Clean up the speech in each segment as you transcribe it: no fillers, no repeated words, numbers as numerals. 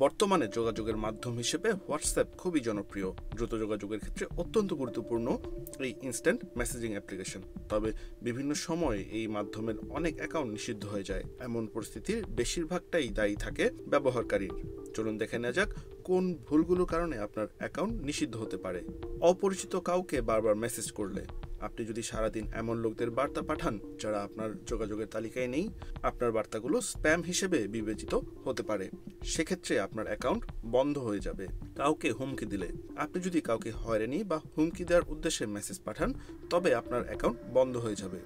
বর্তমানে যোগাযোগের মাধ্যম হিসেবে হোয়াটসঅ্যাপ খুবই জনপ্রিয়। দ্রুত যোগাযোগের ক্ষেত্রে অত্যন্ত গুরুত্বপূর্ণ এই ইনস্ট্যান্ট মেসেজিং অ্যাপ্লিকেশন। তবে বিভিন্ন সময়ে এই মাধ্যমের অনেক অ্যাকাউন্ট নিষিদ্ধ হয়ে যায়। এমন পরিস্থিতির বেশিরভাগটাই দায়ী থাকে ব্যবহারকারীর। চলুন দেখে নেওয়া যাক কোন ভুলগুলোর কারণে আপনার অ্যাকাউন্ট নিষিদ্ধ হতে পারে। অপরিচিত কাউকে বারবার মেসেজ করলে, আপনি যদি সারাদিন এমন লোকদের বার্তা পাঠান যারা আপনার যোগাযোগের তালিকায় নেই, আপনার বার্তাগুলো স্প্যাম হিসেবে বিবেচিত হতে পারে। সেক্ষেত্রে আপনার অ্যাকাউন্ট বন্ধ হয়ে যাবে। কাউকে হুমকি দিলে, আপনি যদি কাউকে হয়রানি বা হুমকি দেওয়ার উদ্দেশ্যে মেসেজ পাঠান, তবে আপনার অ্যাকাউন্ট বন্ধ হয়ে যাবে।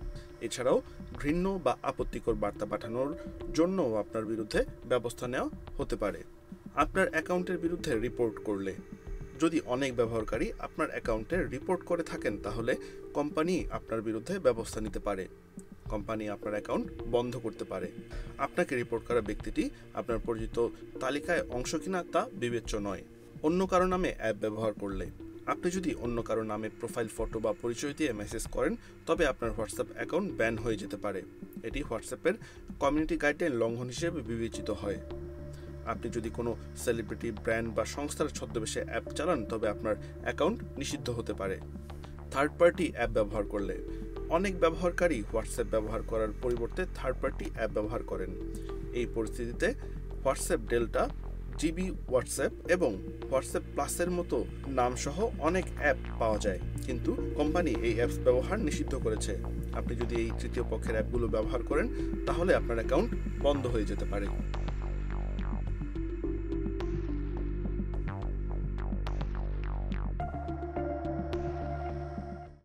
এছাড়াও ঘৃণ্য বা আপত্তিকর বার্তা পাঠানোর জন্য আপনার বিরুদ্ধে ব্যবস্থা নেওয়া হতে পারে। আপনার অ্যাকাউন্টের বিরুদ্ধে রিপোর্ট করলে, যদি অনেক ব্যবহারকারী আপনার অ্যাকাউন্টে রিপোর্ট করে থাকেন, তাহলে কোম্পানি আপনার বিরুদ্ধে ব্যবস্থা নিতে পারে। কোম্পানি আপনার অ্যাকাউন্ট বন্ধ করতে পারে। আপনাকে রিপোর্ট করা ব্যক্তিটি আপনার পরিচিত তালিকায় অংশ কিনা তা বিবেচ্য নয়। অন্য কারো নামে অ্যাপ ব্যবহার করলে, আপনি যদি অন্য কারো নামে প্রোফাইল ফটো বা পরিচয় দিয়ে মেসেজ করেন, তবে আপনার হোয়াটসঅ্যাপ অ্যাকাউন্ট ব্যান হয়ে যেতে পারে। এটি হোয়াটসঅ্যাপের কমিউনিটি গাইডলাইন লঙ্ঘন হিসেবে বিবেচিত হয়। আপনি যদি কোনো সেলিব্রিটি, ব্র্যান্ড বা সংস্থার ছদ্মবেশে অ্যাপ চালান, তবে আপনার অ্যাকাউন্ট নিষিদ্ধ হতে পারে। থার্ড পার্টি অ্যাপ ব্যবহার করলে, অনেক ব্যবহারকারী হোয়াটসঅ্যাপ ব্যবহার করার পরিবর্তে থার্ড পার্টি অ্যাপ ব্যবহার করেন। এই পরিস্থিতিতে হোয়াটসঅ্যাপ ডেল্টা, জিবি হোয়াটসঅ্যাপ এবং হোয়াটসঅ্যাপ প্লাসের মতো নামসহ অনেক অ্যাপ পাওয়া যায়, কিন্তু কোম্পানি এই অ্যাপস ব্যবহার নিষিদ্ধ করেছে। আপনি যদি এই তৃতীয় পক্ষের অ্যাপগুলো ব্যবহার করেন, তাহলে আপনার অ্যাকাউন্ট বন্ধ হয়ে যেতে পারে।